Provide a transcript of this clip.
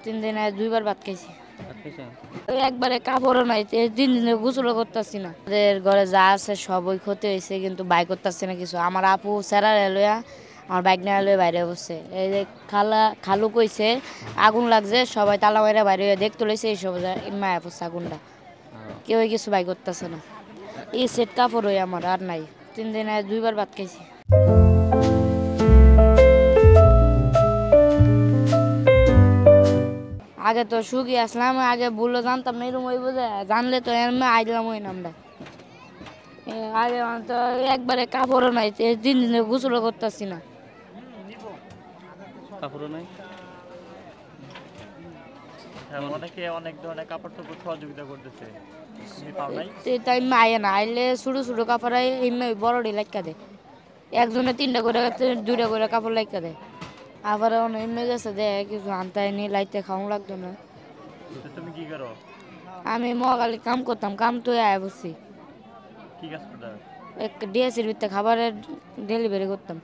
3 দিনে 2 বার ভাত খাইছি। ভাত খাইছেন? একবারে কাপড়ও নাই, 3 দিনে গোসলও করতেছি না। আমাদের ঘরে যা আছে সবই ক্ষতি হয়েছে, কিন্তু বাই করতেছি না কিছু। আমার আপু স্যারারে লইয়া আমার বাইক নিয়ে লইয়া বাইরে বসছে। এই যে খালু কইছে আগুন লাগছে, সবাই তালা মাইরা বাইরে দেখতে লইছে, এই সব মায়া পড়ছে আগুনটা। কেউ কিছু বাই করতেছে না। এই সেট কাপড় হই আমার আর নাই। 3 দিনে 2 বার ভাত খাইছি। আগে তো সুখী আসলাম, আগে বললো জানতাম না এরকম হইব, যে জানলে তো এমনি আইলাম ওই নামটা। আগে তো একবারে কাপড়ও নাই, 3 দিনে গোসলও করতেছি না। কাপড়ও নাই? অনেকে অনেক ধরনের কাপড় চোপড় সহযোগিতা করতেছে, তুমি পাও নাই? তাই আয় না আইলে ছোটো ছোটো কাপড় এমনি বড়ডি লাইকা দেয়। একজনে 3টা করে 2টা করে কাপড় লাইকা দেয়। আবার এমনি গেছে দেয় কিছু আনতে নি লাইতে খাওয়া লাগতো না। তুমি কি করো? আমি মহাকালী কাম করতাম, কাম তো আয় বসছি। কি কাজ করতে? ডিএসির ভিতরে খাবারের ডেলিভারি করতাম।